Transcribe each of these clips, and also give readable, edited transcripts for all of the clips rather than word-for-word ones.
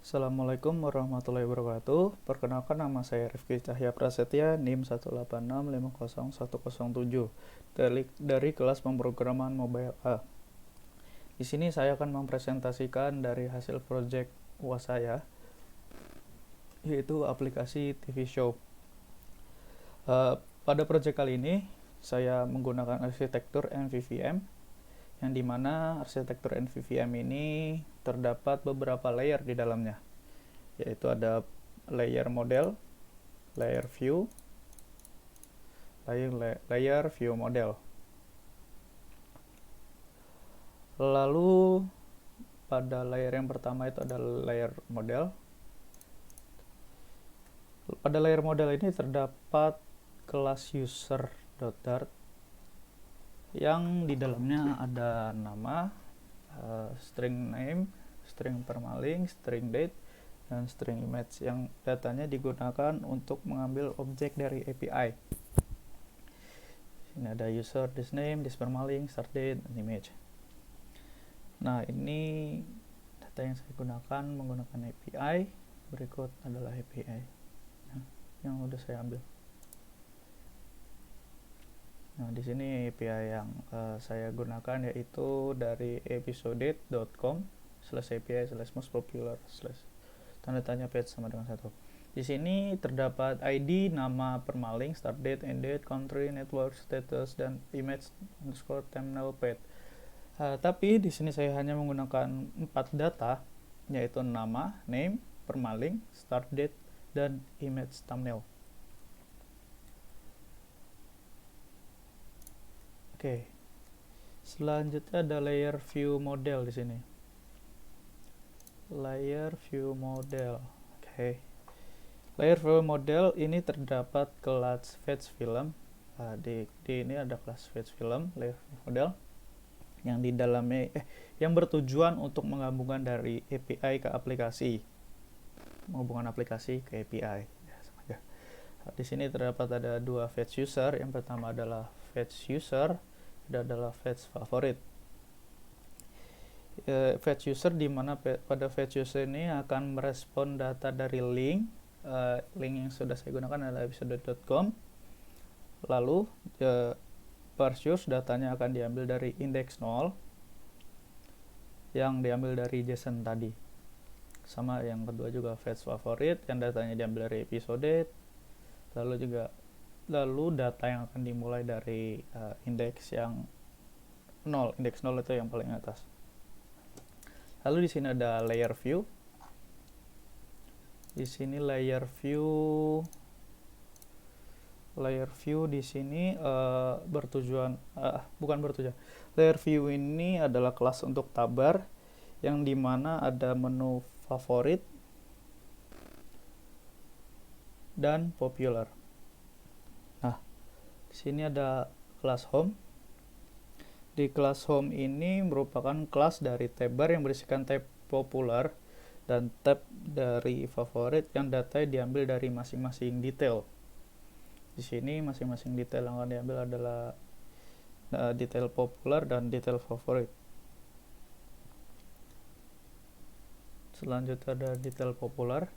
Assalamualaikum warahmatullahi wabarakatuh. Perkenalkan, nama saya Rifki Cahya Prasetya, NIM 186501007 dari kelas pemrograman Mobile A. Di sini saya akan mempresentasikan dari hasil proyek UAS saya, yaitu aplikasi TV Show. Pada proyek kali ini saya menggunakan arsitektur MVVM, yang dimana arsitektur MVVM ini terdapat beberapa layer di dalamnya, yaitu ada layer model, layer view, layer view model. Lalu pada layer yang pertama itu ada layer model. Pada layer model ini terdapat kelas user.dart yang di dalamnya ada nama, string name, string permaling, string date, dan string image yang datanya digunakan untuk mengambil objek dari API. Ini ada user, this name, this permaling, start date, dan image. Nah, ini data yang saya gunakan menggunakan API. Berikut adalah API yang udah saya ambil. Nah, di sini API yang saya gunakan yaitu dari episode.com/api/most-popular/ tanda tanya page sama dengan 1. Di sini terdapat ID, nama, permaling, start date, end date, country, network, status, dan image underscore thumbnail page. Tapi di sini saya hanya menggunakan 4 data, yaitu nama, name, permaling, start date, dan image thumbnail. Oke. Selanjutnya ada layer view model di sini. Layer view model. Oke. Layer view model ini terdapat kelas fetch film. Di ini ada kelas fetch film layer view model yang di dalamnya yang bertujuan untuk menggabungkan dari API ke aplikasi. Menghubungkan aplikasi ke API. Ya, sama aja. Di sini terdapat ada 2 fetch user. Yang pertama adalah fetch user, dan adalah fetch favorit. Fetch user di mana pada fetch user ini akan merespon data dari link yang sudah saya gunakan adalah episode.com. Lalu parse datanya akan diambil dari index 0 yang diambil dari JSON tadi. Sama yang kedua juga fetch favorit yang datanya diambil dari episode. Lalu data yang akan dimulai dari indeks yang 0. Indeks 0 itu yang paling atas. Lalu di sini ada layer view. Di sini layer view di sini Layer view ini adalah kelas untuk tabbar yang dimana ada menu favorit dan popular. Nah, di sini ada kelas home. Di kelas home ini merupakan kelas dari tab bar yang berisikan tab popular dan tab dari favorit yang datanya diambil dari masing-masing detail. Di sini masing-masing detail yang akan diambil adalah detail popular dan detail favorit. Selanjutnya ada detail popular.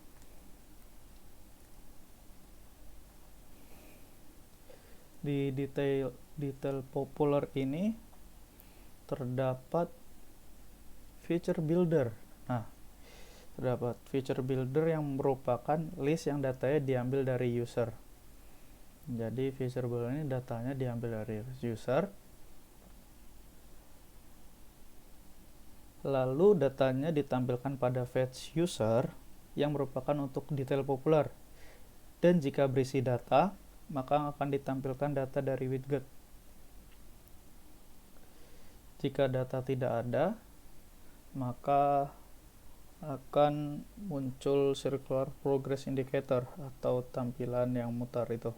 Di detail popular ini terdapat feature builder. Nah, terdapat feature builder yang merupakan list yang datanya diambil dari user. Jadi feature builder ini datanya diambil dari user. Lalu datanya ditampilkan pada fetch user yang merupakan untuk detail popular. Dan jika berisi data, maka akan ditampilkan data dari widget. Jika data tidak ada, maka akan muncul circular progress indicator atau tampilan yang mutar itu.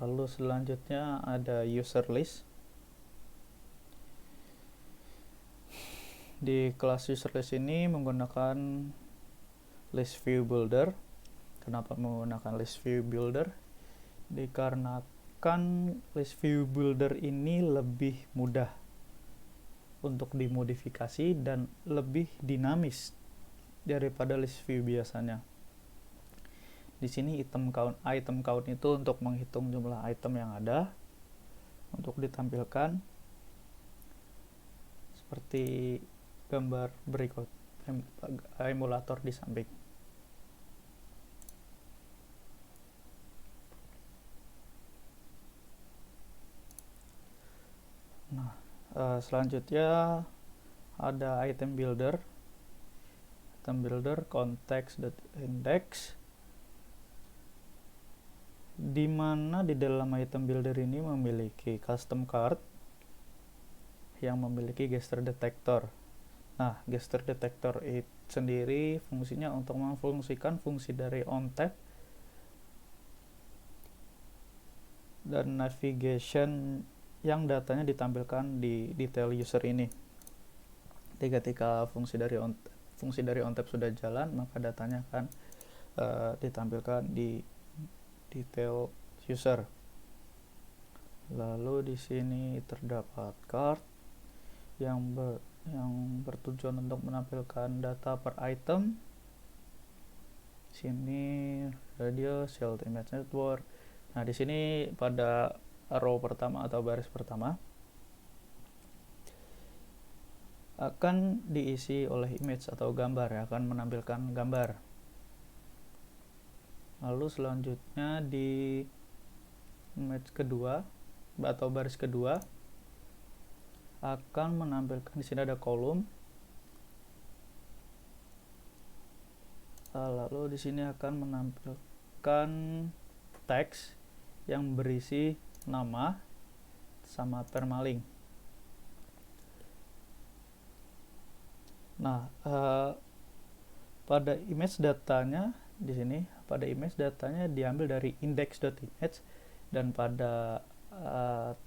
Lalu selanjutnya ada user list. Di kelas user list ini menggunakan list view builder. Kenapa menggunakan list view builder? Dikarenakan list view builder ini lebih mudah untuk dimodifikasi dan lebih dinamis daripada list view biasanya. Di sini item count itu untuk menghitung jumlah item yang ada untuk ditampilkan seperti gambar berikut emulator di samping. Nah, selanjutnya ada item builder context.index, di mana di dalam item builder ini memiliki custom card yang memiliki gesture detector. Nah, gesture detector itu sendiri fungsinya untuk memfungsikan fungsi dari OnTap dan navigation yang datanya ditampilkan di detail user ini. Ketika fungsi dari OnTap sudah jalan, maka datanya akan ditampilkan di detail user. Lalu di sini terdapat card yang bertujuan untuk menampilkan data per item. Sini radio, shield, image network. Nah, di sini pada row pertama atau baris pertama akan diisi oleh image atau gambar, yang akan menampilkan gambar. Lalu selanjutnya di image kedua atau baris kedua akan menampilkan, di sini ada kolom. Lalu di sini akan menampilkan teks yang berisi nama sama permalink. Nah, pada image datanya di sini, pada image datanya diambil dari index.image, dan pada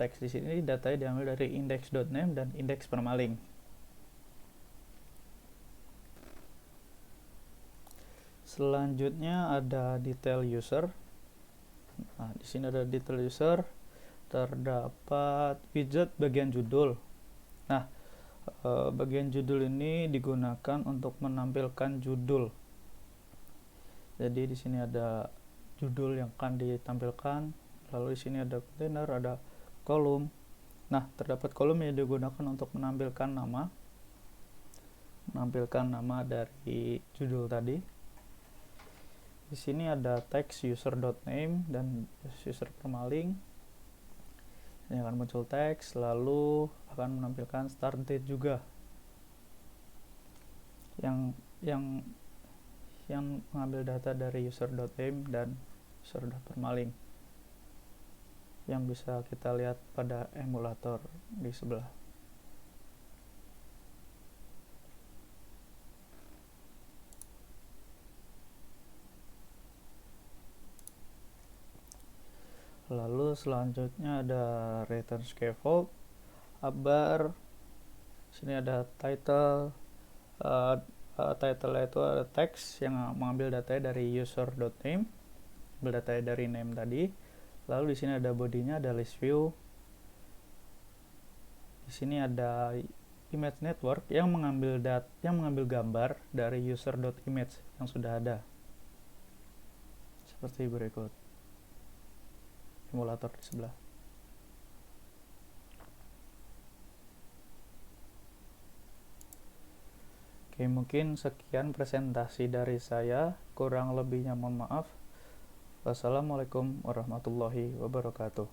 teks di sini datanya diambil dari index.name dan index permalink. Selanjutnya ada detail user. Nah, di sini ada detail user, terdapat widget bagian judul. Nah, bagian judul ini digunakan untuk menampilkan judul. Jadi di sini ada judul yang akan ditampilkan, lalu di sini ada kontainer, ada kolom. Nah, terdapat kolom yang digunakan untuk menampilkan nama dari judul tadi. Di sini ada teks user.name dan user permalink. Ini akan muncul teks, lalu akan menampilkan start date juga, yang mengambil data dari user.name dan user.permalink, yang bisa kita lihat pada emulator di sebelah. Lalu selanjutnya ada return scaffold, abar. Sini ada title. Title itu ada teks yang mengambil datanya dari user.name, ambil datanya dari name tadi. Lalu di sini ada bodinya, ada list view. Di sini ada image network yang mengambil gambar dari user.image yang sudah ada. Seperti berikut emulator di sebelah. Oke, mungkin sekian presentasi dari saya, kurang lebihnya mohon maaf. Wassalamualaikum warahmatullahi wabarakatuh.